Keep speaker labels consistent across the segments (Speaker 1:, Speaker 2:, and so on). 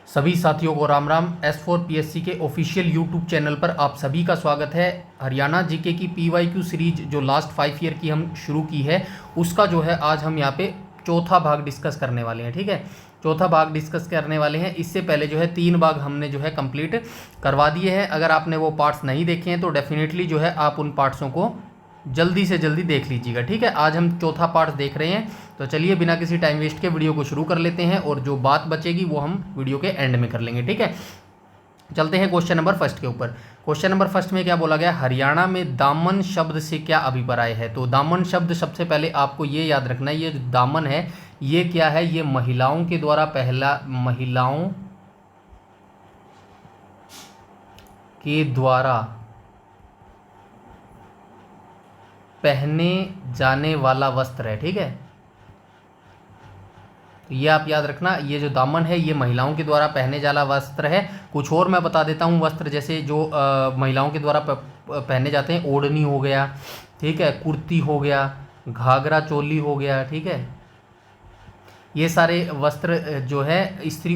Speaker 1: सभी साथियों को राम राम। S4PSC के ऑफिशियल यूट्यूब चैनल पर आप सभी का स्वागत है। हरियाणा जीके की PYQ सीरीज जो लास्ट 5 ईयर की हम शुरू की है उसका जो है आज हम यहाँ पे चौथा भाग डिस्कस करने वाले हैं। ठीक है, चौथा भाग डिस्कस करने वाले हैं। इससे पहले जो है 3 भाग हमने जो है कंप्लीट करवा दिए हैं। अगर आपने वो पार्ट्स नहीं देखे हैं तो डेफिनेटली जो है आप उन पार्ट्सों को जल्दी से जल्दी देख लीजिएगा। ठीक है, आज हम चौथा पार्ट देख रहे हैं। तो चलिए बिना किसी टाइम वेस्ट के वीडियो को शुरू कर लेते हैं और जो बात बचेगी वो हम वीडियो के एंड में कर लेंगे। ठीक है, चलते हैं क्वेश्चन नंबर फर्स्ट के ऊपर। क्वेश्चन नंबर फर्स्ट में क्या बोला गया, हरियाणा में दामन शब्द से क्या अभिप्राय है। तो दामन शब्द सबसे पहले आपको ये याद रखना है, ये जो दामन है ये क्या है, ये महिलाओं के द्वारा पहने जाने वाला वस्त्र है। ठीक है, तो ये आप याद रखना, ये जो दामन है ये महिलाओं के द्वारा पहने जाना वस्त्र है। कुछ और मैं बता देता हूँ वस्त्र, जैसे जो महिलाओं के द्वारा पहने जाते हैं, ओढ़नी हो गया, ठीक है, कुर्ती हो गया, घाघरा चोली हो गया। ठीक है, ये सारे वस्त्र जो है स्त्री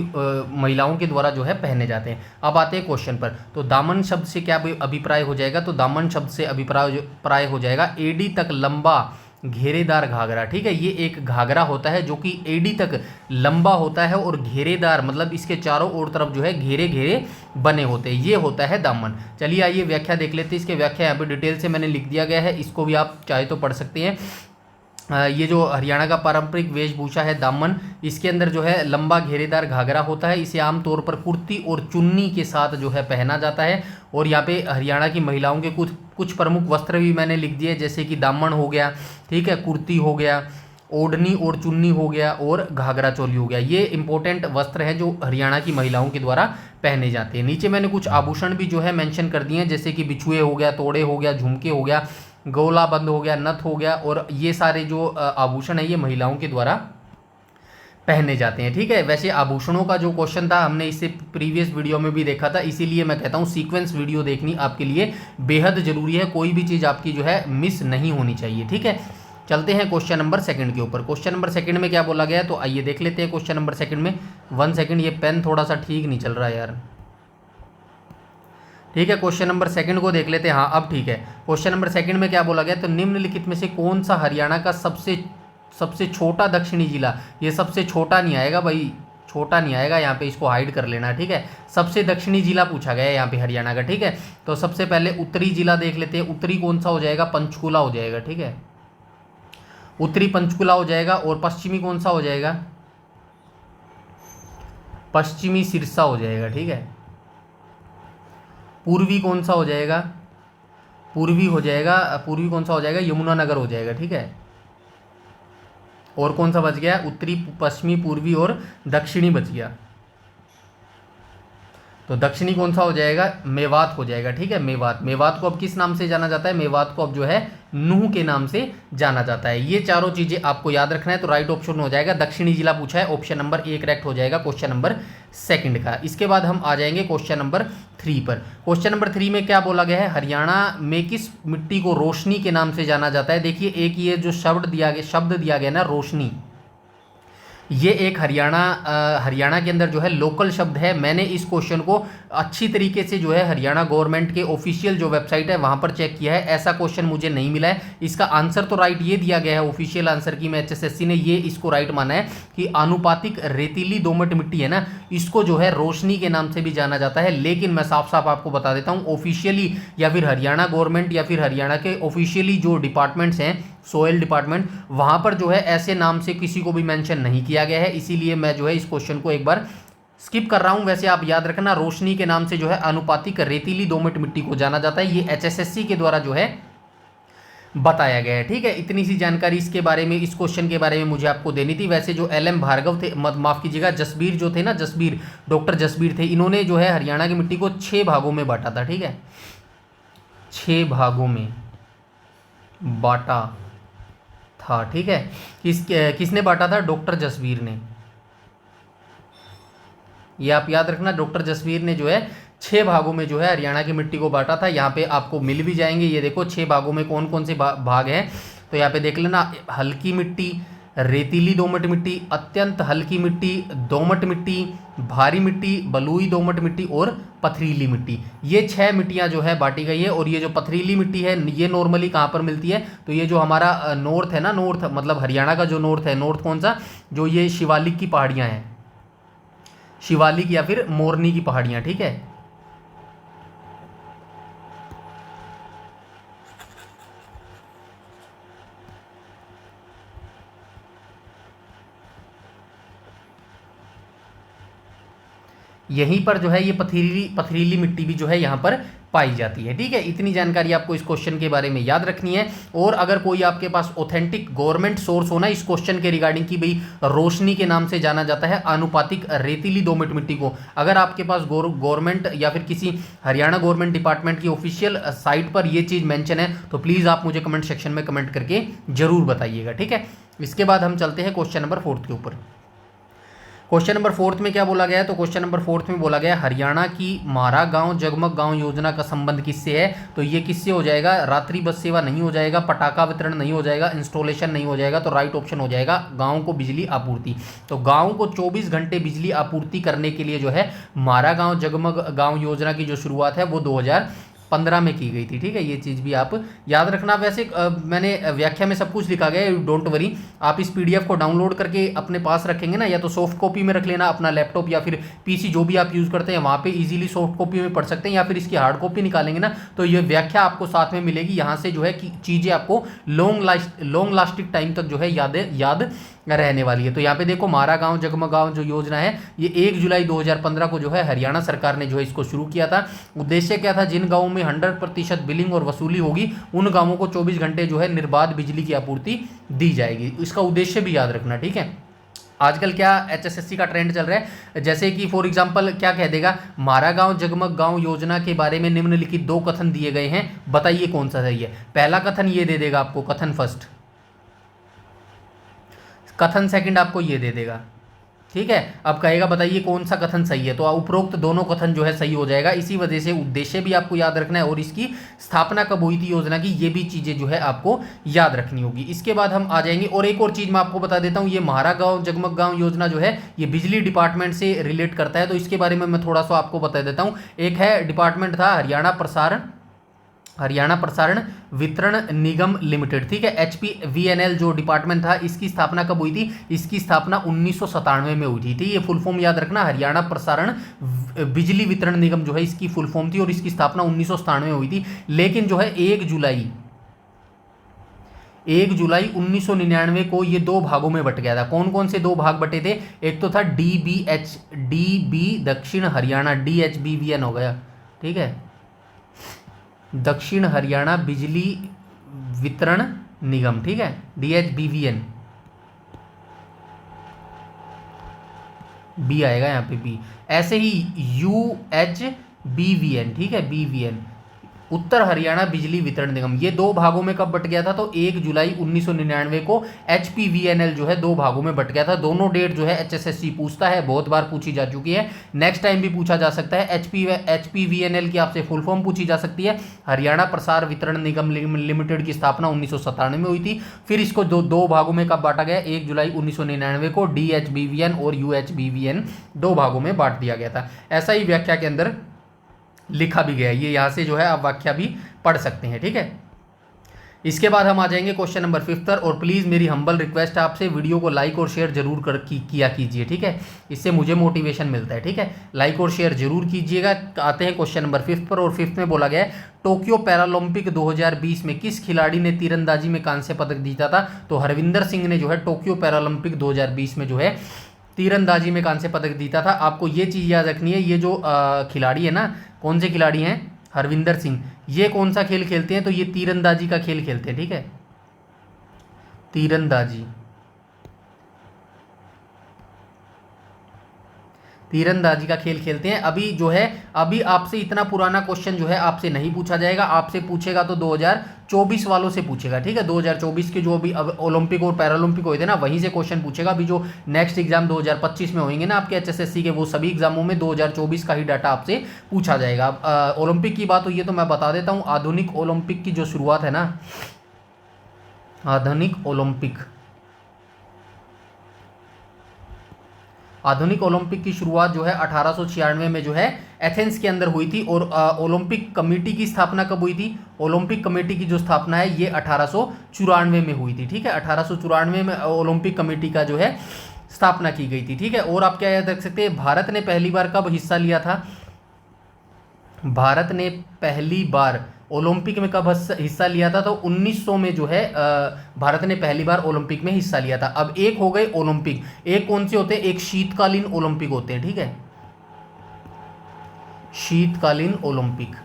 Speaker 1: महिलाओं के द्वारा जो है पहने जाते हैं। अब आते हैं क्वेश्चन पर। तो दामन शब्द से क्या अभिप्राय हो जाएगा, तो दामन शब्द से अभिप्राय हो जाएगा एडी तक लंबा घेरेदार घाघरा। ठीक है, ये एक घाघरा होता है जो कि एडी तक लंबा होता है और घेरेदार मतलब इसके चारों ओर तरफ जो है घेरे घेरे बने होते हैं, ये होता है दामन। चलिए आइए व्याख्या देख लेते हैं। इसके व्याख्या यहाँ पे डिटेल से मैंने लिख दिया गया है, इसको भी आप चाहे तो पढ़ सकते हैं। ये जो हरियाणा का पारंपरिक वेशभूषा है दामन, इसके अंदर जो है लंबा घेरेदार घाघरा होता है। इसे आमतौर पर कुर्ती और चुन्नी के साथ जो है पहना जाता है। और यहाँ पे हरियाणा की महिलाओं के कुछ प्रमुख वस्त्र भी मैंने लिख दिए, जैसे कि दामन हो गया, ठीक है, कुर्ती हो गया, ओढ़नी और चुन्नी हो गया और घाघरा चोली हो गया। ये इंपॉर्टेंट वस्त्र हैं जो हरियाणा की महिलाओं के द्वारा पहने जाते हैं। नीचे मैंने कुछ आभूषण भी जो है मेंशन कर दिए हैं, जैसे कि बिछुए हो गया, तोड़े हो गया, झुमके हो गया, गोला बंद हो गया, नथ हो गया, और ये सारे जो आभूषण है ये महिलाओं के द्वारा पहने जाते हैं। ठीक है, वैसे आभूषणों का जो क्वेश्चन था हमने इससे प्रीवियस वीडियो में भी देखा था, इसीलिए मैं कहता हूँ सीक्वेंस वीडियो देखनी आपके लिए बेहद जरूरी है। कोई भी चीज़ आपकी जो है मिस नहीं होनी चाहिए। ठीक है, चलते हैं क्वेश्चन नंबर सेकंड के ऊपर। क्वेश्चन नंबर सेकंड में क्या बोला गया है, तो आइए देख लेते हैं क्वेश्चन नंबर सेकंड में। 1 सेकंड, ये पेन थोड़ा सा ठीक नहीं चल रहा है यार। ठीक है, क्वेश्चन नंबर सेकंड को देख लेते हैं। हाँ अब ठीक है। क्वेश्चन नंबर सेकंड में क्या बोला गया, तो निम्नलिखित में से कौन सा हरियाणा का सबसे छोटा दक्षिणी जिला, ये सबसे छोटा नहीं आएगा भाई, छोटा नहीं आएगा, यहाँ पे इसको हाइड कर लेना। ठीक है, सबसे दक्षिणी जिला पूछा गया है यहाँ पे हरियाणा का। ठीक है, तो सबसे पहले उत्तरी जिला देख लेते हैं। उत्तरी कौन सा हो जाएगा, पंचकुला हो जाएगा। ठीक है, उत्तरी पंचकुला हो जाएगा। और पश्चिमी कौन सा हो जाएगा, पश्चिमी सिरसा हो जाएगा। ठीक है, पूर्वी कौन सा हो जाएगा, पूर्वी कौन सा हो जाएगा, यमुनानगर हो जाएगा। ठीक है, और कौन सा बच गया, उत्तरी, पश्चिमी, पूर्वी और दक्षिणी बच गया। तो दक्षिणी कौन सा हो जाएगा, मेवात हो जाएगा। ठीक है, मेवात को अब किस नाम से जाना जाता है, मेवात को अब जो है नूह के नाम से जाना जाता है। ये चारों चीजें आपको याद रखना है। तो राइट ऑप्शन हो जाएगा दक्षिणी जिला पूछा है, ऑप्शन नंबर ए करेक्ट हो जाएगा क्वेश्चन नंबर सेकंड का। इसके बाद हम आ जाएंगे क्वेश्चन नंबर 3 पर। क्वेश्चन नंबर 3 में क्या बोला गया है, हरियाणा में किस मिट्टी को रोशनी के नाम से जाना जाता है। देखिए एक ये जो शब्द दिया गया ना, रोशनी, ये एक हरियाणा के अंदर जो है लोकल शब्द है। मैंने इस क्वेश्चन को अच्छी तरीके से जो है हरियाणा गवर्नमेंट के ऑफिशियल जो वेबसाइट है वहाँ पर चेक किया है, ऐसा क्वेश्चन मुझे नहीं मिला है। इसका आंसर तो राइट ये दिया गया है ऑफिशियल आंसर की, में HSSC ने ये इसको राइट माना है कि आनुपातिक रेतीली दोमट मिट्टी है ना, इसको जो है रोशनी के नाम से भी जाना जाता है। लेकिन मैं साफ साफ आपको बता देता हूँ, ऑफिशियली या फिर हरियाणा गवर्नमेंट या फिर हरियाणा के ऑफिशियली जो डिपार्टमेंट्स हैं, सोयल डिपार्टमेंट, वहाँ पर जो है ऐसे नाम से किसी को भी मेंशन नहीं किया गया है। इसीलिए मैं जो है इस क्वेश्चन को एक बार स्किप कर रहा हूं। वैसे आप याद रखना, रोशनी के नाम से जो है आनुपातिक रेतीली दोमट मिट्टी को जाना जाता है। ये HSSC के द्वारा जो है बताया गया है। ठीक है, इतनी सी जानकारी इसके बारे में, इस क्वेश्चन के बारे में मुझे आपको देनी थी। वैसे जो LM भार्गव थे, माफ कीजिएगा, जसबीर जो थे ना, डॉक्टर जसबीर थे, इन्होंने जो है हरियाणा की मिट्टी को 6 भागों में बांटा था। ठीक है, 6 भागों में बांटा था। ठीक है, किसने बांटा था, डॉक्टर जसबीर ने। ये आप याद रखना, डॉक्टर जसबीर ने जो है 6 भागों में जो है हरियाणा की मिट्टी को बांटा था। यहाँ पे आपको मिल भी जाएंगे, ये देखो 6 भागों में कौन कौन से भाग हैं। तो यहाँ पे देख लेना, हल्की मिट्टी, रेतीली दोमट मिट्टी, अत्यंत हल्की मिट्टी, दोमट मिट्टी, भारी मिट्टी, बलुई दोमट मिट्टी और पथरीली मिट्टी। ये 6 मिट्टियाँ जो है बांटी गई है। और ये जो पथरीली मिट्टी है ये नॉर्मली कहाँ पर मिलती है, तो ये जो हमारा नॉर्थ है ना, नॉर्थ मतलब हरियाणा का जो नॉर्थ है, नॉर्थ कौन सा, जो ये शिवालिक की पहाड़ियाँ हैं, शिवालिक या फिर मोरनी की पहाड़ियाँ, ठीक है। यहीं पर जो है ये पथरीली पथरीली मिट्टी भी जो है यहाँ पर पाई जाती है, ठीक है। इतनी जानकारी आपको इस क्वेश्चन के बारे में याद रखनी है। और अगर कोई आपके पास ऑथेंटिक गवर्नमेंट सोर्स हो ना इस क्वेश्चन के रिगार्डिंग की भाई रोशनी के नाम से जाना जाता है आनुपातिक रेतीली दोमट मिट्टी को, अगर आपके पास गवर्नमेंट या फिर किसी हरियाणा गवर्नमेंट डिपार्टमेंट की ऑफिशियल साइट पर ये चीज़ मेंशन है तो प्लीज़ आप मुझे कमेंट सेक्शन में कमेंट करके जरूर बताइएगा, ठीक है। इसके बाद हम चलते हैं क्वेश्चन नंबर 4 के ऊपर। क्वेश्चन नंबर 4 में क्या बोला गया है, तो क्वेश्चन नंबर 4 में बोला गया हरियाणा की मारा गांव जगमग गांव योजना का संबंध किससे है, तो ये किससे हो जाएगा, रात्रि बस सेवा नहीं हो जाएगा, पटाखा वितरण नहीं हो जाएगा, इंस्टॉलेशन नहीं हो जाएगा, तो राइट ऑप्शन हो जाएगा गांव को बिजली आपूर्ति। तो गांव को 24 घंटे बिजली आपूर्ति करने के लिए जो है मारा गांव जगमग गांव योजना की जो शुरुआत है वो 2015 में की गई थी, ठीक है। ये चीज़ भी आप याद रखना। वैसे मैंने व्याख्या में सब कुछ लिखा गया है, डोंट वरी। आप इस पीडीएफ को डाउनलोड करके अपने पास रखेंगे ना, या तो सॉफ्ट कॉपी में रख लेना अपना लैपटॉप या फिर पीसी जो भी आप यूज़ करते हैं वहाँ पे इजीली सॉफ्ट कॉपी में पढ़ सकते हैं, या फिर इसकी हार्ड कॉपी निकालेंगे ना तो ये व्याख्या आपको साथ में मिलेगी। यहाँ से जो है कि चीज़ें आपको लॉन्ग लास्टिंग टाइम तक जो है याद रहने वाली है। तो यहाँ पे देखो मारा गांव जगमग गांव जो योजना है ये 1 जुलाई 2015 को जो है हरियाणा सरकार ने जो है इसको शुरू किया था। उद्देश्य क्या था, जिन गांवों में 100% बिलिंग और वसूली होगी उन गांवों को 24 घंटे जो है निर्बाध बिजली की आपूर्ति दी जाएगी। इसका उद्देश्य भी याद रखना, ठीक है। आजकल क्या HSSC का ट्रेंड चल रहा है, जैसे कि फॉर एग्जांपल क्या कह देगा, मारा गांव जगमग गांव योजना के बारे में निम्नलिखित 2 कथन दिए गए हैं, बताइए कौन सा सही है। पहला कथन ये दे देगा आपको, कथन फर्स्ट, कथन सेकंड आपको ये दे देगा, ठीक है। अब कहेगा बताइए कौन सा कथन सही है, तो उपरोक्त दोनों कथन जो है सही हो जाएगा। इसी वजह से उद्देश्य भी आपको याद रखना है और इसकी स्थापना कब हुई थी योजना की, ये भी चीज़ें जो है आपको याद रखनी होगी। इसके बाद हम आ जाएंगे और एक और चीज़ मैं आपको बता देता हूँ, ये मारा गांव जगमग गांव योजना जो है ये बिजली डिपार्टमेंट से रिलेट करता है, तो इसके बारे में मैं थोड़ा सा आपको बता देता हूँ। एक है डिपार्टमेंट था हरियाणा प्रसारण वितरण निगम लिमिटेड, ठीक है। HPVNL जो डिपार्टमेंट था इसकी स्थापना कब हुई थी, इसकी स्थापना 1997 में हुई थी, ठीक है। ये फुल फॉर्म याद रखना, हरियाणा प्रसारण बिजली वितरण निगम जो है इसकी फुल फॉर्म थी और इसकी स्थापना 1997 में हुई थी। लेकिन जो है 1 जुलाई 1999 को ये 2 भागों में बट गया था। कौन कौन से 2 भाग बटे थे, एक तो था DB दक्षिण हरियाणा, DHBVN हो गया, ठीक है, दक्षिण हरियाणा बिजली वितरण निगम, ठीक है, DHBVN, बी आएगा यहाँ पे बी। ऐसे ही UHBVN, ठीक है, BVN उत्तर हरियाणा बिजली वितरण निगम, ये 2 भागों में कब बट गया था, तो 1 जुलाई 1999 को HPVNL जो है 2 भागों में बट गया था। दोनों डेट जो है HSSC पूछता है, बहुत बार पूछी जा चुकी है, नेक्स्ट टाइम भी पूछा जा सकता है। HPVNL की आपसे फुल फॉर्म पूछी जा सकती है, हरियाणा प्रसार वितरण निगम लिमिटेड की स्थापना 1997 में हुई थी। फिर इसको दो भागों में कब बांटा गया, 1 जुलाई 1999 को DHBVN और UHBVN 2 भागों में बांट दिया गया था। ऐसा ही व्याख्या के अंदर लिखा भी गया है, ये यहाँ से जो है आप व्याख्या भी पढ़ सकते हैं, ठीक है। इसके बाद हम आ जाएंगे क्वेश्चन नंबर 5 पर, और प्लीज़ मेरी हम्बल रिक्वेस्ट है आपसे वीडियो को लाइक और शेयर जरूर किया कीजिए, ठीक है, इससे मुझे मोटिवेशन मिलता है, ठीक है। लाइक और शेयर जरूर कीजिएगा। आते हैं क्वेश्चन नंबर 5 पर, और 5 में बोला गया है टोक्यो पैरालंपिक 2020 में किस खिलाड़ी ने तीरंदाजी में कांस्य पदक जीता था, तो हरविंदर सिंह ने जो है टोक्यो पैरालंपिक 2020 में जो है तीरंदाजी में कांस्य पदक जीता था। आपको ये चीज़ याद रखनी है, ये जो खिलाड़ी है ना, कौन से खिलाड़ी हैं, हरविंदर सिंह, ये कौन सा खेल खेलते हैं, तो ये तीरंदाजी का खेल खेलते हैं, ठीक है, तीरंदाजी का खेल खेलते हैं। अभी जो है अभी आपसे इतना पुराना क्वेश्चन जो है आपसे नहीं पूछा जाएगा, आपसे पूछेगा तो 2024 वालों से पूछेगा, ठीक है। 2024 के जो अभी अब ओलंपिक और पैरालंपिक हुए थे ना, वहीं से क्वेश्चन पूछेगा। अभी जो नेक्स्ट एग्जाम 2025 में होंगे ना आपके HSSC के, वो सभी एग्जामों में 2024 का ही डाटा आपसे पूछा जाएगा। अब ओलंपिक की बात हुई है तो मैं बता देता हूँ, आधुनिक ओलंपिक की जो शुरुआत है ना, आधुनिक ओलंपिक आधुनिक ओलंपिक की शुरुआत जो है 1896 में जो है एथेंस के अंदर हुई थी। और ओलंपिक कमेटी की स्थापना कब हुई थी? ओलंपिक कमेटी की जो स्थापना है ये 1894 में हुई थी। ठीक है, 1894 में ओलंपिक कमेटी का जो है स्थापना की गई थी। ठीक है, और आप क्या याद रख सकते हैं, भारत ने पहली बार कब हिस्सा लिया था? भारत ने पहली बार ओलंपिक में कब हिस्सा लिया था? तो 1900 में जो है भारत ने पहली बार ओलंपिक में हिस्सा लिया था। अब एक हो गए ओलंपिक, एक कौन से होते हैं? एक शीतकालीन ओलंपिक होते हैं। ठीक है, शीतकालीन ओलंपिक।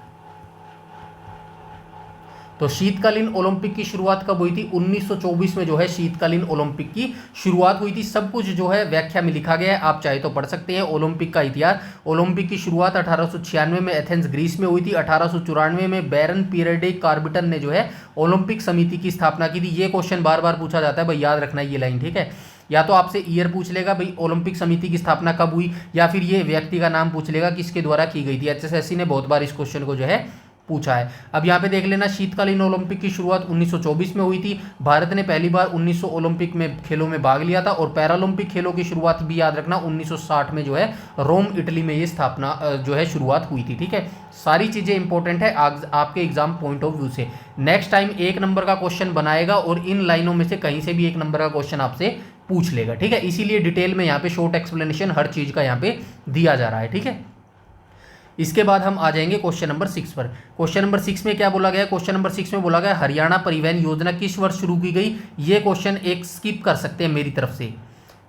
Speaker 1: तो शीतकालीन ओलंपिक की शुरुआत कब हुई थी? 1924 में जो है शीतकालीन ओलंपिक की शुरुआत हुई थी। सब कुछ जो है व्याख्या में लिखा गया है, आप चाहे तो पढ़ सकते हैं। ओलंपिक का इतिहास, ओलंपिक की शुरुआत 1896 में एथेंस ग्रीस में हुई थी। 1894 में बैरन पीरेडे कार्बिटन ने जो है ओलंपिक समिति की स्थापना की थी। ये क्वेश्चन बार बार पूछा जाता है भाई, याद रखना ये लाइन। ठीक है, या तो आपसे ईयर पूछ लेगा भाई ओलंपिक समिति की स्थापना कब हुई, या फिर ये व्यक्ति का नाम पूछ लेगा किसके द्वारा की गई थी। एचएसएससी ने बहुत बार इस क्वेश्चन को जो है पूछा है। अब यहाँ पे देख लेना, शीतकालीन ओलंपिक की शुरुआत 1924 में हुई थी। भारत ने पहली बार 1900 ओलंपिक में खेलों में भाग लिया था। और पैरालंपिक खेलों की शुरुआत भी याद रखना 1960 में जो है रोम इटली में ये स्थापना जो है शुरुआत हुई थी। ठीक है, सारी चीज़ें इंपॉर्टेंट है आपके एग्जाम पॉइंट ऑफ व्यू से। नेक्स्ट टाइम 1 नंबर का क्वेश्चन बनाएगा और इन लाइनों में से कहीं से भी 1 नंबर का क्वेश्चन आपसे पूछ लेगा। ठीक है, इसीलिए डिटेल में यहाँ पे शॉर्ट एक्सप्लेनेशन हर चीज़ का यहाँ पे दिया जा रहा है। ठीक है, इसके बाद हम आ जाएंगे क्वेश्चन नंबर 6 पर। क्वेश्चन नंबर 6 में क्या बोला गया? क्वेश्चन नंबर 6 में बोला गया हरियाणा परिवहन योजना किस वर्ष शुरू की गई? ये क्वेश्चन एक स्किप कर सकते हैं मेरी तरफ से।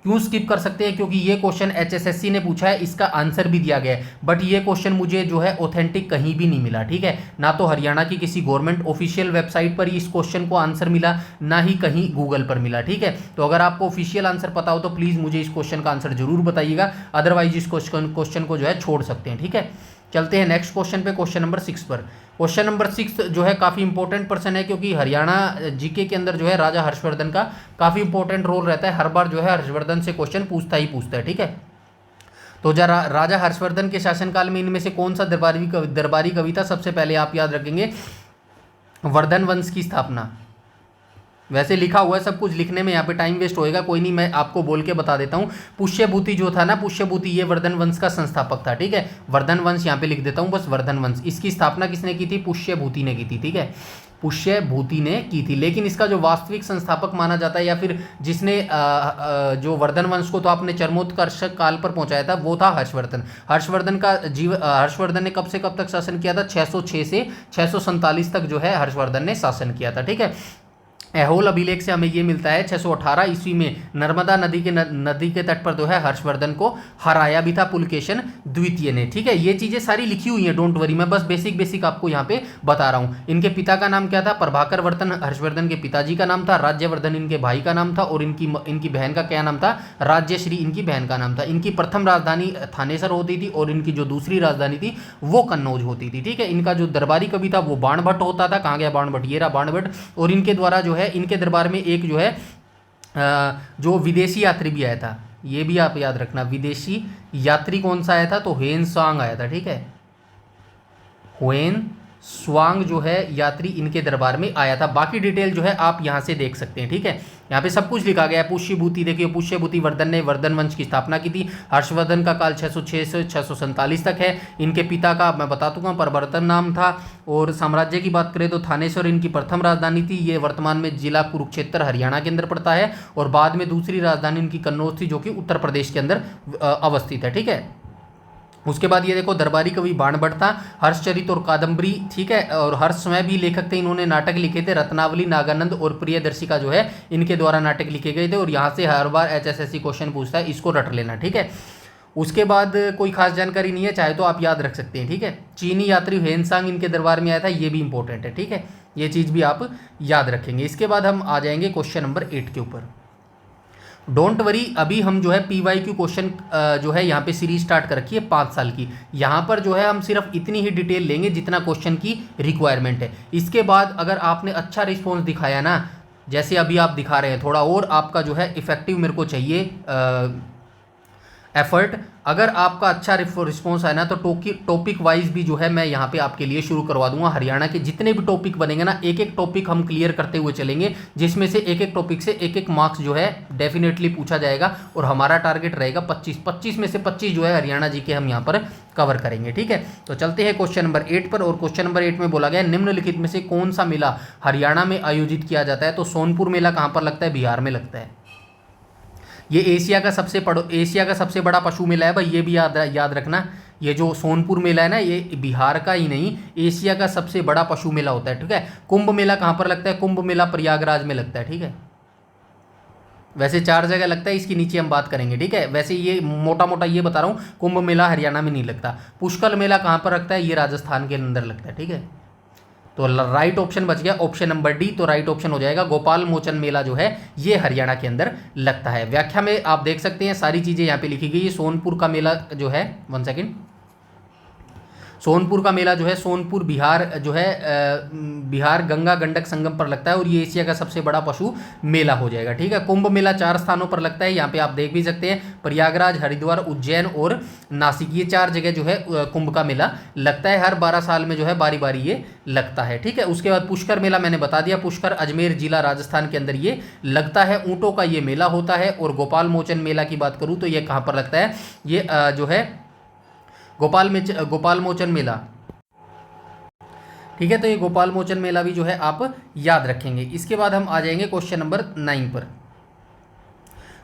Speaker 1: क्यों स्किप कर सकते हैं? क्योंकि ये क्वेश्चन एचएसएससी ने पूछा है, इसका आंसर भी दिया गया है, बट ये क्वेश्चन मुझे जो है ऑथेंटिक कहीं भी नहीं मिला। ठीक है, ना तो हरियाणा की किसी गवर्नमेंट ऑफिशियल वेबसाइट पर इस क्वेश्चन को आंसर मिला, ना ही कहीं गूगल पर मिला। ठीक है, तो अगर आपको ऑफिशियल आंसर पता हो तो प्लीज़ मुझे इस क्वेश्चन का आंसर जरूर बताइएगा, अदरवाइज इस क्वेश्चन को जो है छोड़ सकते हैं। ठीक है, चलते हैं नेक्स्ट क्वेश्चन पे, क्वेश्चन नंबर 6 पर। क्वेश्चन नंबर 6 जो है काफ़ी इंपॉर्टेंट पर्सन है, क्योंकि हरियाणा जीके के अंदर जो है राजा हर्षवर्धन का काफ़ी इंपॉर्टेंट रोल रहता है। हर बार जो है हर्षवर्धन से क्वेश्चन पूछता है। ठीक है, तो जरा राजा हर्षवर्धन के शासनकाल में इनमें से कौन सा दरबारी कविता सबसे पहले आप याद रखेंगे? वर्धन वंश की स्थापना। वैसे लिखा हुआ है, सब कुछ लिखने में यहाँ पे टाइम वेस्ट होएगा, कोई नहीं, मैं आपको बोल के बता देता हूँ। पुष्यभूति जो था ना, पुष्यभूति ये वर्धन वंश का संस्थापक था। ठीक है, वर्धन वंश यहाँ पे लिख देता हूँ बस, वर्धन वंश। इसकी स्थापना किसने की थी? पुष्यभूति ने की थी। ठीक है, पुष्यभूति ने की थी। लेकिन इसका जो वास्तविक संस्थापक माना जाता है, या फिर जिसने जो वर्धन वंश को तो आपने चरमोत्कर्ष काल पर पहुंचाया था, वो था हर्षवर्धन। हर्षवर्धन ने कब से कब तक शासन किया था? 606 से 647 तक जो है हर्षवर्धन ने शासन किया था। ठीक है, ऐहोल अभिलेख से हमें ये मिलता है 618 ईस्वी में नर्मदा नदी के तट पर जो है हर्षवर्धन को हराया भी था पुलकेशन द्वितीय ने। ठीक है, ये चीज़ें सारी लिखी हुई हैं, डोंट वरी, मैं बस बेसिक आपको यहाँ पे बता रहा हूँ। इनके पिता का नाम क्या था? प्रभाकर वर्धन हर्षवर्धन के पिताजी का नाम था, राज्यवर्धन इनके भाई का नाम था, और इनकी बहन का क्या नाम था? राज्यश्री इनकी बहन का नाम था। इनकी प्रथम राजधानी थानेसर होती थी और इनकी जो दूसरी राजधानी थी वो कन्नौज होती थी। ठीक है, इनका जो दरबारी कवि था वो बाणभट्ट होता था। कहाँ गया बाणभट्ट? ये रहा बाणभट्ट। और इनके द्वारा जो है इनके दरबार में एक जो है जो विदेशी यात्री भी आया था, ये भी आप याद रखना। विदेशी यात्री कौन सा आया था? तो ह्वेन सांग आया था। ठीक है, ह्वेन स्वांग जो है यात्री इनके दरबार में आया था। बाकी डिटेल जो है आप यहाँ से देख सकते हैं। ठीक है, यहाँ पे सब कुछ लिखा गया है। पुष्यभूति देखिए, पुष्यभूति वर्धन ने वर्धन वंश की स्थापना की थी। हर्षवर्धन का काल 606 से 647 तक है। इनके पिता का मैं बता दूंगा प्रवर्तन नाम था। और साम्राज्य की बात करें तो थानेश्वर इनकी प्रथम राजधानी थी। ये वर्तमान में जिला कुरुक्षेत्र हरियाणा के अंदर पड़ता है। और बाद में दूसरी राजधानी इनकी कन्नौज थी, जो कि उत्तर प्रदेश के अंदर अवस्थित है। ठीक है, उसके बाद ये देखो दरबारी कवि बाणभट्ट था, हर्षचरित और कादम्बरी। ठीक है, और हर्ष स्वयं भी लेखक थे, इन्होंने नाटक लिखे थे। रत्नावली, नागानंद और प्रियदर्शिका जो है इनके द्वारा नाटक लिखे गए थे। और यहाँ से हर बार एचएसएससी क्वेश्चन पूछता है, इसको रट लेना। ठीक है, उसके बाद कोई खास जानकारी नहीं है, चाहे तो आप याद रख सकते हैं। ठीक है, चीनी यात्री ह्वेन सांग इनके दरबार में आया था, ये भी इंपॉर्टेंट है। ठीक है, ये चीज़ भी आप याद रखेंगे। इसके बाद हम आ जाएंगे क्वेश्चन नंबर 8 के ऊपर। डोंट वरी, अभी हम जो है PYQ क्वेश्चन जो है यहाँ पे सीरीज स्टार्ट कर रखी है 5 साल की। यहाँ पर जो है हम सिर्फ इतनी ही डिटेल लेंगे जितना क्वेश्चन की रिक्वायरमेंट है। इसके बाद अगर आपने अच्छा रिस्पॉन्स दिखाया ना, जैसे अभी आप दिखा रहे हैं, थोड़ा और आपका जो है इफेक्टिव मेरे को चाहिए एफर्ट। अगर आपका अच्छा रिस्पॉन्स है ना तो टॉपिक वाइज भी जो है मैं यहाँ पे आपके लिए शुरू करवा दूंगा। हरियाणा के जितने भी टॉपिक बनेंगे ना, एक एक टॉपिक हम क्लियर करते हुए चलेंगे, जिसमें से एक एक टॉपिक से एक एक मार्क्स जो है डेफिनेटली पूछा जाएगा। और हमारा टारगेट रहेगा 25 में से 25 जो है हरियाणा जी के हम यहाँ पर कवर करेंगे। ठीक है, तो चलते हैं क्वेश्चन नंबर 8 पर। और क्वेश्चन नंबर 8 में बोला गया निम्नलिखित में से कौन सा मेला हरियाणा में आयोजित किया जाता है। तो सोनपुर मेला कहाँ पर लगता है? बिहार में लगता है। ये एशिया का सबसे बड़ा पशु मेला है भाई, ये भी याद रखना। ये जो सोनपुर मेला है ना, ये बिहार का ही नहीं एशिया का सबसे बड़ा पशु मेला होता है। ठीक है, कुंभ मेला कहाँ पर लगता है? कुंभ मेला प्रयागराज में लगता है। ठीक है, वैसे 4 जगह लगता है, इसके नीचे हम बात करेंगे। ठीक है, वैसे ये मोटा मोटा ये बता रहा हूँ, कुंभ मेला हरियाणा में नहीं लगता। पुष्कर मेला कहाँ पर लगता है? ये राजस्थान के अंदर लगता है। ठीक है, तो राइट ऑप्शन बच गया ऑप्शन नंबर डी। तो राइट ऑप्शन हो जाएगा गोपाल मोचन मेला जो है ये हरियाणा के अंदर लगता है। व्याख्या में आप देख सकते हैं सारी चीजें यहाँ पे लिखी गई है। सोनपुर का मेला जो है, 1 सेकेंड, सोनपुर का मेला जो है सोनपुर बिहार जो है बिहार गंगा गंडक संगम पर लगता है और ये एशिया का सबसे बड़ा पशु मेला हो जाएगा। ठीक है, कुंभ मेला 4 स्थानों पर लगता है, यहाँ पे आप देख भी सकते हैं, प्रयागराज, हरिद्वार, उज्जैन और नासिक, ये 4 जगह जो है कुंभ का मेला लगता है। हर 12 साल में जो है बारी बारी ये लगता है। ठीक है, उसके बाद पुष्कर मेला मैंने बता दिया, पुष्कर अजमेर जिला राजस्थान के अंदर ये लगता है। ऊँटों का ये मेला होता है। और गोपाल मोचन मेला की बात करूँ तो ये कहाँ पर लगता है? ये जो है गोपाल मोचन मेला। ठीक है, तो ये गोपाल मोचन मेला भी जो है आप याद रखेंगे। इसके बाद हम आ जाएंगे क्वेश्चन नंबर 9 पर।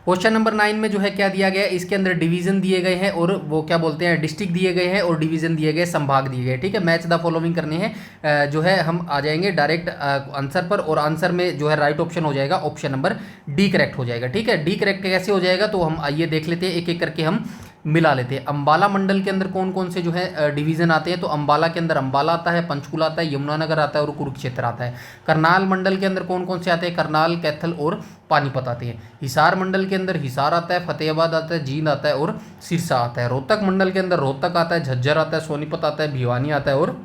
Speaker 1: क्वेश्चन नंबर 9 में जो है क्या दिया गया है? इसके अंदर डिवीजन दिए गए हैं और वो क्या बोलते हैं, डिस्ट्रिक्ट दिए गए हैं और डिवीजन दिए गए, संभाग दिए गए। ठीक है, मैच द फॉलोइंग करने हैं जो है हम आ जाएंगे डायरेक्ट आंसर पर। और आंसर में जो है राइट ऑप्शन हो जाएगा ऑप्शन नंबर डी करेक्ट हो जाएगा। ठीक है, डी करेक्ट कैसे हो जाएगा तो हम आइए देख लेते हैं, एक एक करके हम मिला लेते हैं। अंबाला मंडल के अंदर कौन कौन से जो है डिवीजन आते हैं? तो अंबाला के अंदर अंबाला आता है, पंचकुला आता है, यमुनानगर आता है और कुरुक्षेत्र आता है। करनाल मंडल के अंदर कौन कौन से आते हैं? करनाल, कैथल और पानीपत आते हैं। हिसार मंडल के अंदर हिसार आता है, फतेहाबाद आता है, जींद आता है और सिरसा आता है। रोहतक मंडल के अंदर रोहतक आता है, झज्जर आता है, सोनीपत आता है, भिवानी आता है और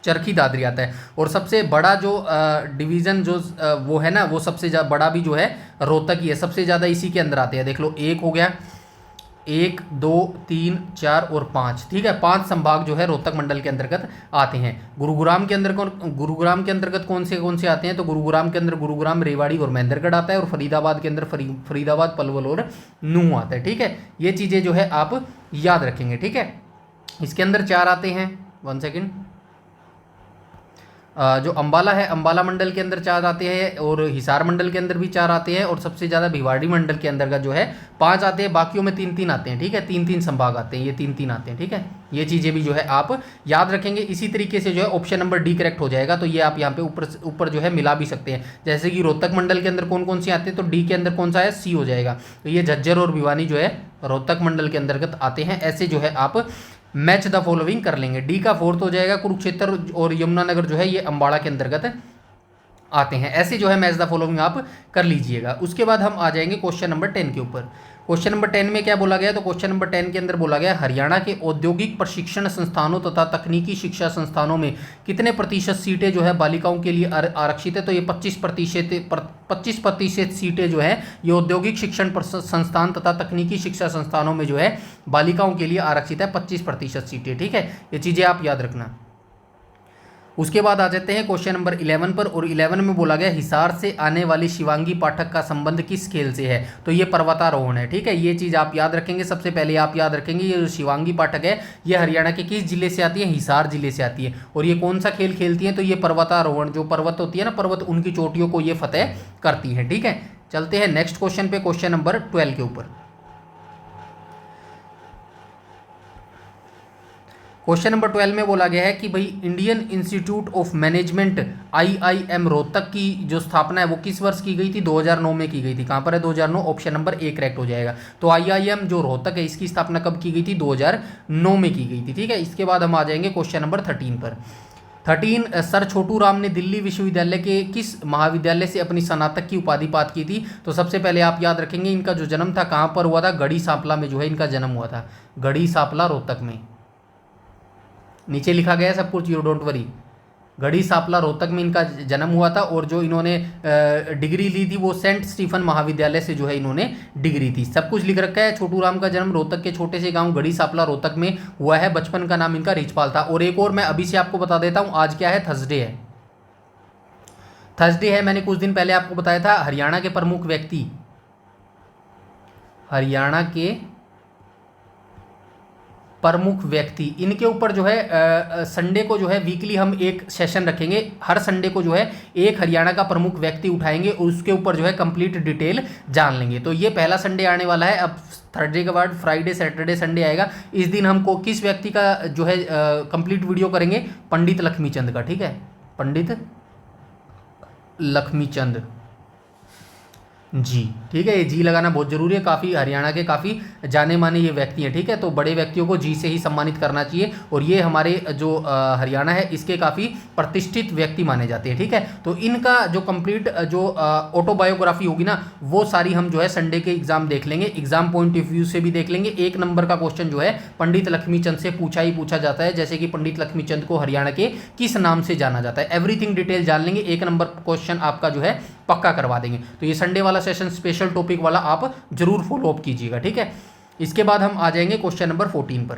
Speaker 1: चरखी दादरी आता है। और सबसे बड़ा जो डिवीज़न जो वो है ना, वो सबसे बड़ा भी जो है रोहतक ही है, सबसे ज़्यादा इसी के अंदर आते हैं। देख लो, 1 हो गया, 1, 2, 3, 4 और 5। ठीक है, 5 संभाग जो है रोहतक मंडल के अंतर्गत आते हैं। गुरुग्राम के अंतर्गत कौन से आते हैं? तो गुरुग्राम के अंदर गुरुग्राम, रेवाड़ी और महेंद्रगढ़ आता है। और फरीदाबाद के अंदर फरीदाबाद, पलवल और नूंह आता है। ठीक है, ये चीज़ें जो है आप याद रखेंगे। ठीक है, इसके अंदर 4 आते हैं, 1 सेकेंड, जो अंबाला है, अंबाला मंडल के अंदर 4 आते हैं और हिसार मंडल के अंदर भी 4 आते हैं। और सबसे ज़्यादा भिवाड़ी मंडल के अंदर का जो है 5 आते हैं, बाकियों में 3-3 आते हैं। ठीक है, 3-3 संभाग आते हैं, ये 3-3 आते हैं। ठीक है, ये चीज़ें भी जो है आप याद रखेंगे। इसी तरीके से जो है ऑप्शन नंबर डी करेक्ट हो जाएगा। तो ये आप यहाँ पे ऊपर जो है मिला भी सकते हैं। जैसे कि रोहतक मंडल के अंदर कौन कौन से आते हैं, तो डी के अंदर कौन सा है? सी हो जाएगा। तो ये झज्जर और भिवानी जो है रोहतक मंडल के अंतर्गत आते हैं। ऐसे जो है आप मैच द फॉलोइंग कर लेंगे। डी का 4th हो जाएगा, कुरुक्षेत्र और यमुनानगर जो है ये अंबाला के अंतर्गत आते हैं। ऐसे जो है मैच द फॉलोइंग आप कर लीजिएगा। उसके बाद हम आ जाएंगे क्वेश्चन नंबर 10 के ऊपर। क्वेश्चन नंबर 10 में क्या बोला गया? तो क्वेश्चन नंबर 10 के अंदर बोला गया हरियाणा के औद्योगिक प्रशिक्षण संस्थानों तथा तकनीकी शिक्षा संस्थानों में कितने प्रतिशत सीटें जो है बालिकाओं के लिए आरक्षित है? तो ये 25% सीटें जो है ये औद्योगिक शिक्षण संस्थान तथा तकनीकी शिक्षा संस्थानों में जो है बालिकाओं के लिए आरक्षित है, 25% सीटें। ठीक है, ये चीज़ें आप याद रखना। उसके बाद आ जाते हैं क्वेश्चन नंबर 11 पर। और 11 में बोला गया हिसार से आने वाली शिवांगी पाठक का संबंध किस खेल से है? तो ये पर्वतारोहण है। ठीक है, ये चीज़ आप याद रखेंगे। सबसे पहले आप याद रखेंगे ये जो शिवांगी पाठक है ये हरियाणा के किस जिले से आती है? हिसार जिले से आती है। और ये कौन सा खेल खेलती है? तो ये पर्वतारोहण, जो पर्वत होती है ना, पर्वत, उनकी चोटियों को ये फतेह करती है। ठीक है, चलते हैं नेक्स्ट क्वेश्चन पे, क्वेश्चन नंबर 12 के ऊपर। क्वेश्चन नंबर 12 में बोला गया है कि भाई Indian institute of management IIM Rohtak की जो स्थापना है वो किस वर्ष की गई थी? 2009 में की गई थी। कहाँ पर है? 2009, ऑप्शन नंबर ए करेक्ट हो जाएगा। तो IIM जो रोहतक है इसकी स्थापना कब की गई थी? 2009 में की गई थी। ठीक है, इसके बाद हम आ जाएंगे क्वेश्चन नंबर 13 पर। 13 सर छोटू राम ने दिल्ली विश्वविद्यालय के किस महाविद्यालय से अपनी स्नातक की उपाधि प्राप्त की थी? तो सबसे पहले आप याद रखेंगे इनका जो जन्म था कहाँ पर हुआ था? गढ़ी सांपला में जो है इनका जन्म हुआ था, गढ़ी सांपला रोहतक में। नीचे लिखा गया है सब कुछ, you don't worry. Garhi Sampla Rohtak में इनका जन्म हुआ था, और जो इन्होंने डिग्री ली थी वो सेंट स्टीफन महाविद्यालय से जो है इन्होंने डिग्री थी। सब कुछ लिख रखा है। छोटू राम का जन्म रोहतक के छोटे से गांव गढ़ी सांपला रोहतक में हुआ है। बचपन का नाम इनका रिचपाल था। और एक और मैं अभी से आपको बता देता हूं, आज क्या है, थर्सडे है। थर्सडे है, मैंने कुछ दिन पहले आपको बताया था। हरियाणा के प्रमुख व्यक्ति, हरियाणा के प्रमुख व्यक्ति, इनके ऊपर जो है संडे को जो है वीकली हम एक सेशन रखेंगे। हर संडे को जो है एक हरियाणा का प्रमुख व्यक्ति उठाएंगे और उसके ऊपर जो है कंप्लीट डिटेल जान लेंगे। तो ये पहला संडे आने वाला है। अब थर्सडे के बाद फ्राइडे सैटरडे संडे आएगा। इस दिन हमको किस व्यक्ति का जो है कंप्लीट वीडियो करेंगे, पंडित लक्ष्मीचंद का। ठीक है, पंडित लक्ष्मीचंद जी, ठीक है। ये जी लगाना बहुत जरूरी है। काफ़ी हरियाणा के काफ़ी जाने माने ये व्यक्ति हैं। ठीक है, तो बड़े व्यक्तियों को जी से ही सम्मानित करना चाहिए, और ये हमारे जो हरियाणा है इसके काफ़ी प्रतिष्ठित व्यक्ति माने जाते हैं। ठीक है, तो इनका जो कंप्लीट जो ऑटोबायोग्राफी होगी ना, वो सारी हम जो है संडे के एग्जाम देख लेंगे। एग्जाम पॉइंट ऑफ व्यू से भी देख लेंगे। एक नंबर का क्वेश्चन जो है पंडित लक्ष्मीचंद से पूछा ही पूछा जाता है, जैसे कि पंडित लक्ष्मीचंद को हरियाणा के किस नाम से जाना जाता है। एवरीथिंग डिटेल जान लेंगे। एक नंबर क्वेश्चन आपका जो है पक्का करवा देंगे। तो ये संडे वाला सेशन स्पेशल टॉपिक वाला आप जरूर फॉलो अप कीजिएगा। ठीक है, इसके बाद हम आ जाएंगे क्वेश्चन नंबर 14 पर।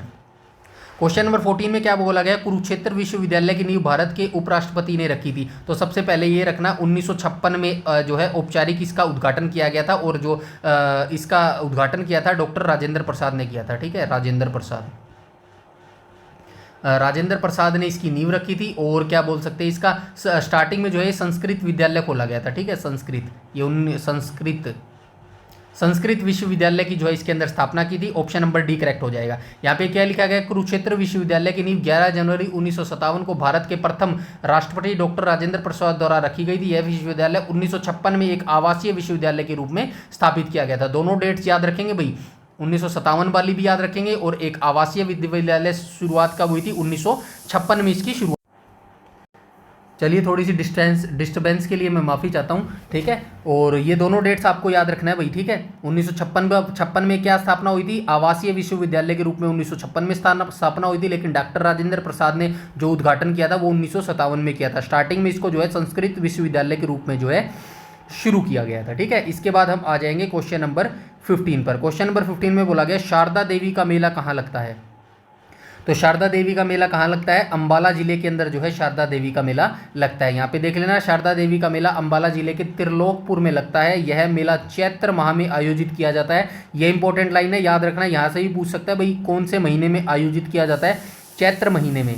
Speaker 1: क्वेश्चन नंबर 14 में क्या बोला गया, कुरुक्षेत्र विश्वविद्यालय की नींव भारत के उपराष्ट्रपति ने रखी थी। तो सबसे पहले ये रखना 1956 में जो है औपचारिक इसका उद्घाटन किया गया था, और जो इसका उद्घाटन किया था डॉक्टर राजेंद्र प्रसाद ने किया था। ठीक है, राजेंद्र प्रसाद ने इसकी नींव रखी थी। और क्या बोल सकते हैं, इसका स्टार्टिंग में जो है संस्कृत विद्यालय खोला गया था। ठीक है, संस्कृत, ये संस्कृत विश्वविद्यालय की जो है इसके अंदर स्थापना की थी। ऑप्शन नंबर डी करेक्ट हो जाएगा। यहाँ पे क्या लिखा गया, कुरुक्षेत्र विश्वविद्यालय की नींव 11 जनवरी 1957 को भारत के प्रथम राष्ट्रपति डॉक्टर राजेंद्र प्रसाद द्वारा रखी गई थी। यह विश्वविद्यालय 1956 में एक आवासीय विश्वविद्यालय के रूप में स्थापित किया गया था। दोनों डेट्स याद रखेंगे भाई, 1957 वाली भी याद रखेंगे, और एक आवासीय विश्वविद्यालय शुरुआत कब हुई थी, 1956 में इसकी शुरुआत। चलिए, थोड़ी सी डिस्टर्बेंस के लिए मैं माफ़ी चाहता हूँ। ठीक है, और ये दोनों डेट्स आपको याद रखना है भाई। ठीक है, 1956 में क्या स्थापना हुई थी, आवासीय विश्वविद्यालय के रूप में 1956 में स्थापना हुई थी, लेकिन डॉक्टर राजेंद्र प्रसाद ने जो उद्घाटन किया था वो 1957 में किया था। स्टार्टिंग में इसको जो है संस्कृत विश्वविद्यालय के रूप में जो है शुरू किया गया था। ठीक है, इसके बाद हम आ जाएंगे क्वेश्चन नंबर 15 पर। क्वेश्चन नंबर 15 में बोला गया शारदा देवी का मेला कहाँ लगता है। तो शारदा देवी का मेला कहाँ लगता है, अंबाला जिले के अंदर जो है शारदा देवी का मेला लगता है। यहाँ पे देख लेना, शारदा देवी का मेला अंबाला जिले के त्रिलोकपुर में लगता है। यह मेला चैत्र माह में आयोजित किया जाता है। यह इंपॉर्टेंट लाइन है, याद रखना। यहाँ से भी पूछ सकता है भाई कौन से महीने में आयोजित किया जाता है, चैत्र महीने में।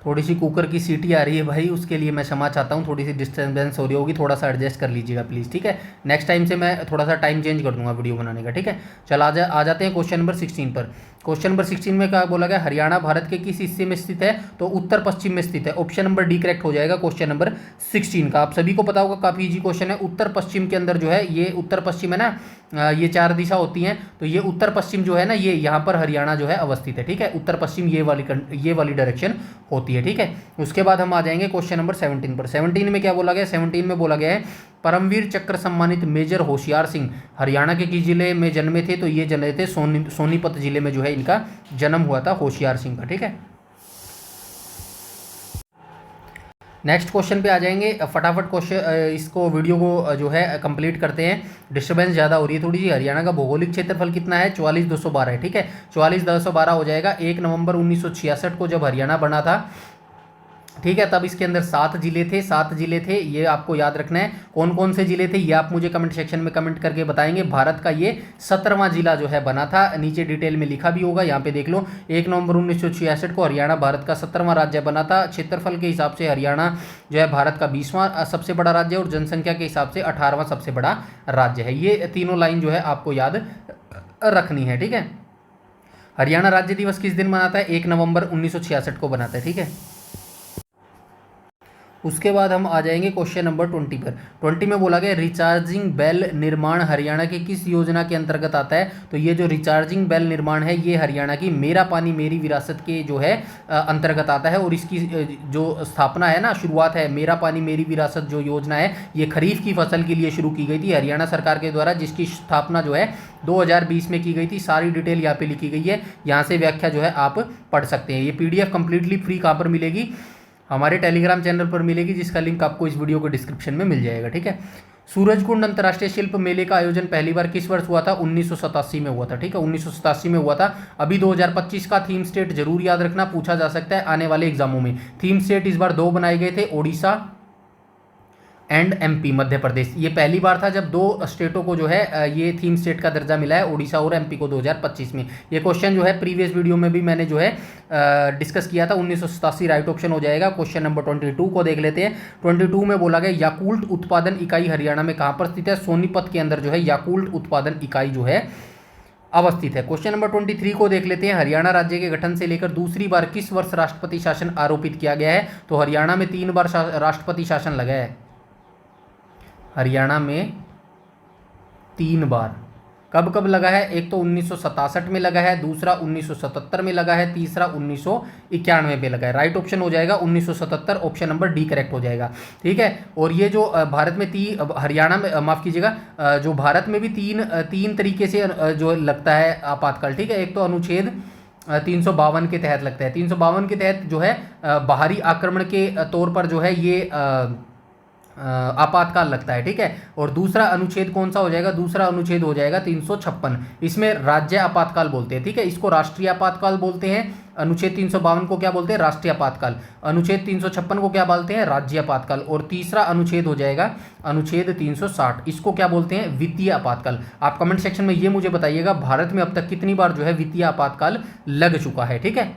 Speaker 1: थोड़ी सी कुकर की सीटी आ रही है भाई, उसके लिए मैं क्षमा चाहता हूँ। थोड़ी सी डिस्टर्बेंस हो रही होगी, थोड़ा सा एडजस्ट कर लीजिएगा प्लीज़। ठीक है, नेक्स्ट टाइम से मैं थोड़ा सा टाइम चेंज कर दूंगा वीडियो बनाने का। ठीक है, चल आ जाते हैं क्वेश्चन नंबर 16 पर। क्वेश्चन नंबर 16 में क्या बोला गया, हरियाणा भारत के किस हिस्से में स्थित है, तो उत्तर पश्चिम में स्थित है। ऑप्शन नंबर डी करेक्ट हो जाएगा क्वेश्चन नंबर 16 का। आप सभी को पता होगा, काफ़ी इजी क्वेश्चन है। उत्तर पश्चिम के अंदर जो है, ये उत्तर पश्चिम है ना, ये 4 दिशा होती हैं, तो ये उत्तर पश्चिम जो है ना, ये यहाँ पर हरियाणा जो है अवस्थित है। ठीक है, उत्तर पश्चिम ये वाली डायरेक्शन होती है। ठीक है, उसके बाद हम आ जाएंगे क्वेश्चन नंबर 17 पर। 17 में क्या बोला गया, 17 में बोला गया है परमवीर चक्र सम्मानित मेजर होशियार सिंह हरियाणा के किस जिले में जन्मे थे, तो ये जन्मे थे सोनीपत जिले में जो है इनका जन्म हुआ था होशियार सिंह का। ठीक है, नेक्स्ट क्वेश्चन पे आ जाएंगे। फटाफट क्वेश्चन इसको वीडियो को जो है कंप्लीट करते हैं। डिस्टर्बेंस ज़्यादा हो रही है थोड़ी सी। हरियाणा का भौगोलिक क्षेत्रफल कितना है, 44,212 है। ठीक है, 44,212 हो जाएगा। 1 नवंबर 1966 को जब हरियाणा बना था, ठीक है, तब इसके अंदर 7 जिले थे। 7 जिले थे, ये आपको याद रखना है। कौन कौन से जिले थे ये आप मुझे कमेंट सेक्शन में कमेंट करके बताएंगे। भारत का ये 17वां जिला जो है बना था। नीचे डिटेल में लिखा भी होगा, यहाँ पे देख लो। 1 नवंबर 1966 को हरियाणा भारत का 17वां राज्य बना था। क्षेत्रफल के हिसाब से हरियाणा जो है भारत का 20वां सबसे बड़ा राज्य है, और जनसंख्या के हिसाब से 18वां सबसे बड़ा राज्य है। ये तीनों लाइन जो है आपको याद रखनी है। ठीक है, हरियाणा राज्य दिवस किस दिन मनाता है, 1 नवंबर 1966 को बनाता है। ठीक है, उसके बाद हम आ जाएंगे क्वेश्चन नंबर 20 पर। 20 में बोला गया रिचार्जिंग बेल निर्माण हरियाणा की किस योजना के अंतर्गत आता है? तो ये जो रिचार्जिंग बेल निर्माण है ये हरियाणा की मेरा पानी मेरी विरासत के जो है अंतर्गत आता है। और इसकी जो स्थापना है ना, शुरुआत है, मेरा पानी मेरी विरासत जो योजना है ये खरीफ की फसल के लिए शुरू की गई थी हरियाणा सरकार के द्वारा, जिसकी स्थापना जो है 2020 में की गई थी। सारी डिटेल यहाँ पे लिखी गई है, यहाँ से व्याख्या जो है आप पढ़ सकते हैं। ये PDF कंप्लीटली फ्री कहाँ पर मिलेगी? हमारे टेलीग्राम चैनल पर मिलेगी, जिसका लिंक आपको इस वीडियो को डिस्क्रिप्शन में मिल जाएगा। ठीक है। सूरजकुंड अंतर्राष्ट्रीय शिल्प मेले का आयोजन पहली बार किस वर्ष हुआ था? 1987 में हुआ था। ठीक है, 1987 में हुआ था। अभी 2025 का थीम स्टेट जरूर याद रखना, पूछा जा सकता है आने वाले एग्जामों में। थीम स्टेट इस बार 2 बनाए गए थे, ओडिशा एंड MP मध्य प्रदेश। ये पहली बार था जब 2 स्टेटों को जो है ये थीम स्टेट का दर्जा मिला है, ओडिशा और MP को 2025 में। ये क्वेश्चन जो है प्रीवियस वीडियो में भी मैंने जो है डिस्कस किया था। 1987 राइट ऑप्शन हो जाएगा। क्वेश्चन नंबर 22 को देख लेते हैं। 22 में बोला गया याकूल्ट उत्पादन इकाई हरियाणा में कहाँ पर स्थित है? सोनीपत के अंदर जो है याकूल्ट उत्पादन इकाई जो है अवस्थित है। क्वेश्चन नंबर 23 को देख लेते हैं। हरियाणा राज्य के गठन से लेकर दूसरी बार किस वर्ष राष्ट्रपति शासन आरोपित किया गया है? तो हरियाणा में 3 बार राष्ट्रपति शासन लगा है। हरियाणा में 3 बार। कब कब लगा है? एक तो 1967 में लगा है, दूसरा 1977 में लगा है, तीसरा 1991 में लगा है। राइट ऑप्शन हो जाएगा 1977, ऑप्शन नंबर डी करेक्ट हो जाएगा। ठीक है। और ये जो भारत में हरियाणा में माफ़ कीजिएगा, जो भारत में भी तीन तरीके से जो लगता है आपातकाल। ठीक है। एक तो अनुच्छेद 352 के तहत लगता है। 352 के तहत जो है बाहरी आक्रमण के तौर पर जो है ये आपातकाल लगता है। ठीक है। और दूसरा अनुच्छेद कौन सा हो जाएगा? दूसरा अनुच्छेद हो जाएगा 356। इसमें राज्य आपातकाल बोलते हैं। ठीक है। इसको राष्ट्रीय आपातकाल बोलते हैं। अनुच्छेद 352 को क्या बोलते हैं? राष्ट्रीय आपातकाल। अनुच्छेद 356 को क्या बोलते हैं? राज्य आपातकाल। और तीसरा अनुच्छेद हो जाएगा अनुच्छेद 360, इसको क्या बोलते हैं? वित्तीय आपातकाल। आप कमेंट सेक्शन में ये मुझे बताइएगा, भारत में अब तक कितनी बार जो है वित्तीय आपातकाल लग चुका है। ठीक है।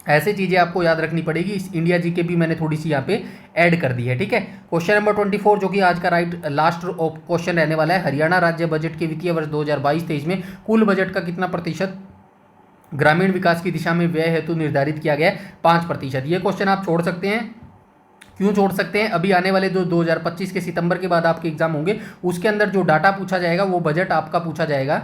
Speaker 1: ऐसे चीज़ें आपको याद रखनी पड़ेगी। इस इंडिया जी के भी मैंने थोड़ी सी यहाँ पे ऐड कर दी है। ठीक है। क्वेश्चन नंबर 24 जो कि आज का लास्ट क्वेश्चन रहने वाला है। हरियाणा राज्य बजट के वित्तीय वर्ष 2022-23 में कुल बजट का कितना प्रतिशत ग्रामीण विकास की दिशा में व्यय हेतु निर्धारित किया गया है? 5%। ये क्वेश्चन आप छोड़ सकते हैं। क्यों छोड़ सकते हैं? अभी आने वाले जो 2025 के सितंबर के बाद आपके एग्जाम होंगे, उसके अंदर जो डाटा पूछा जाएगा वो बजट आपका पूछा जाएगा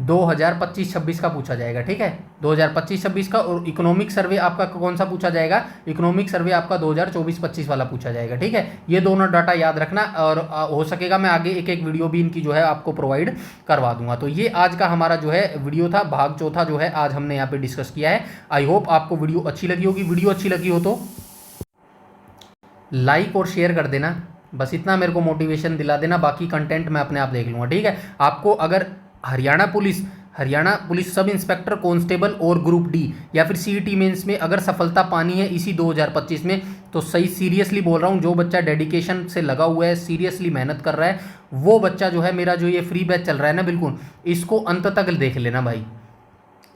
Speaker 1: 2025-26 का पूछा जाएगा। ठीक है। 2025-26 का। और इकोनॉमिक सर्वे आपका कौन सा पूछा जाएगा? इकोनॉमिक सर्वे आपका 2024-25 वाला पूछा जाएगा। ठीक है। ये दोनों डाटा याद रखना, और हो सकेगा मैं आगे एक वीडियो भी इनकी जो है आपको प्रोवाइड करवा दूंगा। तो ये आज का हमारा जो है वीडियो था, भाग चौथा जो है आज हमने यहाँ पे डिस्कस किया है। आई होप आपको वीडियो अच्छी लगी होगी। वीडियो अच्छी लगी हो तो लाइक और शेयर कर देना, बस इतना मेरे को मोटिवेशन दिला देना। बाकी कंटेंट मैं अपने आप देख लूँगा। ठीक है। आपको अगर Haryana police sub inspector constable और ग्रुप डी या फिर CET मेंस में अगर सफलता पानी है इसी 2025 में, तो सही सीरियसली बोल रहा हूँ, जो बच्चा डेडिकेशन से लगा हुआ है, सीरियसली मेहनत कर रहा है, वो बच्चा जो है मेरा जो ये फ्री बैच चल रहा है ना, बिल्कुल इसको अंत तक देख लेना भाई।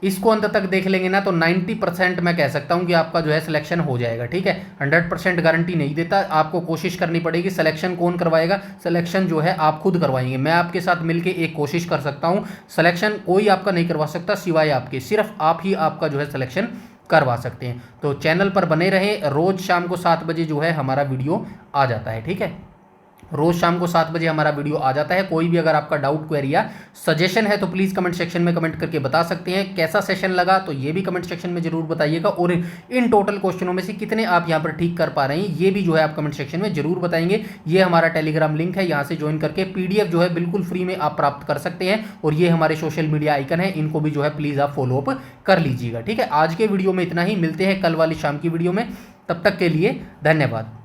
Speaker 1: इसको अंत तक देख लेंगे ना तो 90% मैं कह सकता हूं कि आपका जो है सिलेक्शन हो जाएगा। ठीक है। 100% गारंटी नहीं देता, आपको कोशिश करनी पड़ेगी। सिलेक्शन कौन करवाएगा? सिलेक्शन जो है आप खुद करवाएंगे। मैं आपके साथ मिलके एक कोशिश कर सकता हूं, सिलेक्शन कोई आपका नहीं करवा सकता सिवाय आपके, सिर्फ आप ही आपका जो है सिलेक्शन करवा सकते हैं। तो चैनल पर बने रहें, रोज शाम को 7 बजे जो है हमारा वीडियो आ जाता है। ठीक है। रोज शाम को 7 बजे हमारा वीडियो आ जाता है। कोई भी अगर आपका डाउट, क्वेरी या सजेशन है तो प्लीज़ कमेंट सेक्शन में कमेंट करके बता सकते हैं। कैसा सेशन लगा तो ये भी कमेंट सेक्शन में जरूर बताइएगा। और इन टोटल क्वेश्चनों में से कितने आप यहाँ पर ठीक कर पा रहे हैं ये भी जो है आप कमेंट सेक्शन में जरूर बताएंगे। ये हमारा टेलीग्राम लिंक है, यहाँ से ज्वाइन करके PDF जो है बिल्कुल फ्री में आप प्राप्त कर सकते हैं। और ये हमारे सोशल मीडिया आइकन है, इनको भी जो है प्लीज़ आप फॉलोअप कर लीजिएगा। ठीक है। आज के वीडियो में इतना ही, मिलते हैं कल वाली शाम की वीडियो में। तब तक के लिए धन्यवाद।